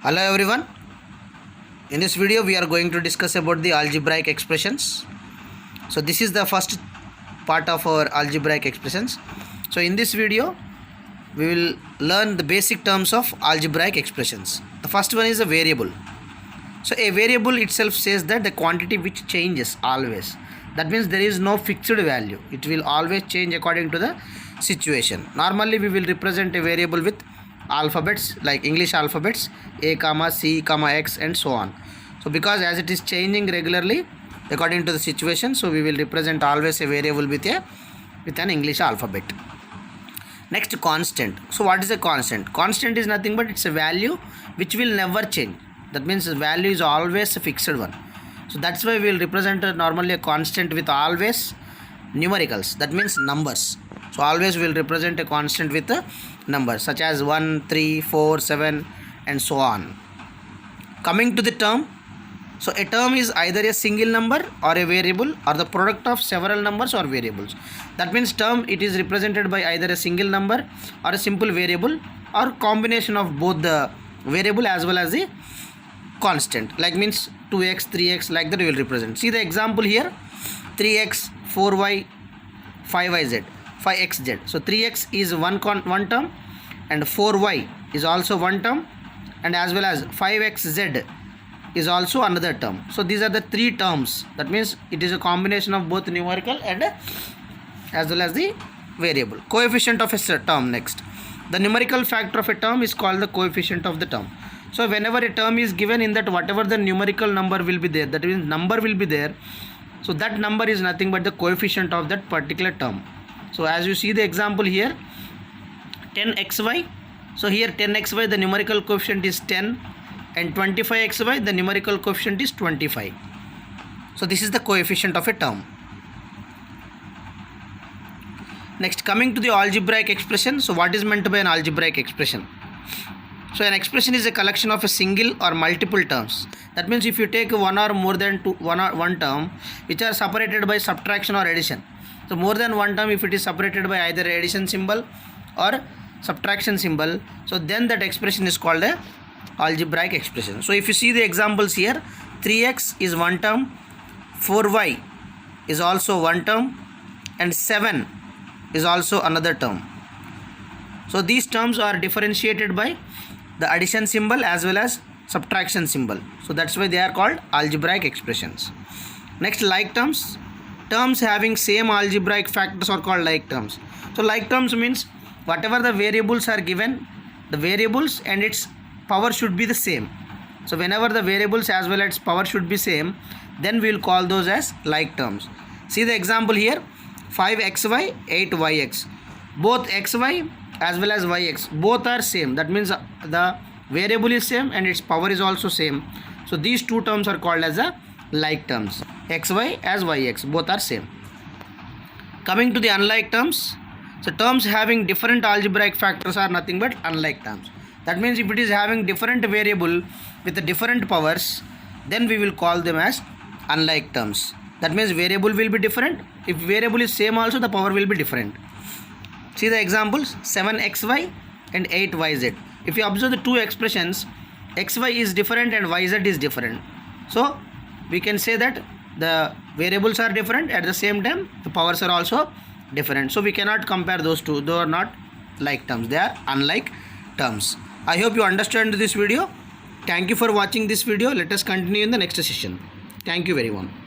Hello everyone. In this video we are going to discuss about the algebraic expressions. So this is the first part of our algebraic expressions. So in this video we will learn the basic terms of algebraic expressions. The first one is a variable. So a variable itself says that the quantity which changes always. That means there is no fixed value. It will always change according to the situation. Normally we will represent a variable with alphabets like English alphabets A, C, X and so on. So because as it is changing regularly according to the situation, so we will represent always a variable with an English alphabet. Next, constant. So what is a constant? Constant is nothing but it's a value which will never change. That means the value is always a fixed one. So that's why we will represent normally a constant with always numericals. That means numbers. So always we will represent a constant with a number such as 1, 3, 4, 7 and so on. Coming to the term. So a term is either a single number or a variable or the product of several numbers or variables. That means term, it is represented by either a single number or a simple variable or combination of both the variable as well as the constant. Like means 2x, 3x, like that we will represent. See the example here, 3x, 4y, 5yz, 5xz. So 3x is one term and 4y is also one term and as well as 5xz is also another term. So these are the three terms. That means it is a combination of both numerical and as well as the variable. Coefficient of a term. Next, the numerical factor of a term is called the coefficient of the term. So whenever a term is given, in that whatever the numerical number will be there, that means number will be there, so that number is nothing but the coefficient of that particular term. So as you see the example here, 10xy. So here 10xy, the numerical coefficient is 10 and 25xy, the numerical coefficient is 25. So this is the coefficient of a term. Next, coming to the algebraic expression. So what is meant by an algebraic expression? So an expression is a collection of a single or multiple terms. That means if you take one or more than one term which are separated by subtraction or addition. So more than one term, if it is separated by either addition symbol or subtraction symbol, so then that expression is called a algebraic expression. So if you see the examples here, 3x is one term, 4y is also one term and 7 is also another term. So these terms are differentiated by the addition symbol as well as subtraction symbol. So that's why they are called algebraic expressions. Next, like terms. Terms having same algebraic factors are called like terms. So like terms means whatever the variables are given, the variables and its power should be the same. So whenever the variables as well as power should be same, then we will call those as like terms. See the example here, 5xy, 8yx. Both xy as well as yx, both are same. That means the variable is same and its power is also same. So these two terms are called as a like terms. Xy as yx, both are same. Coming to the unlike terms. So terms having different algebraic factors are nothing but unlike terms. That means if it is having different variable with the different powers, then we will call them as unlike terms. That means variable will be different. If variable is same also, the power will be different. See the examples, 7xy and 8yz. If you observe the two expressions, xy is different and yz is different. So we can say that the variables are different, at the same time the powers are also different. So we cannot compare those two. They are not like terms, they are unlike terms. I hope you understand this video. Thank you for watching this video. Let us continue in the next session. Thank you very much.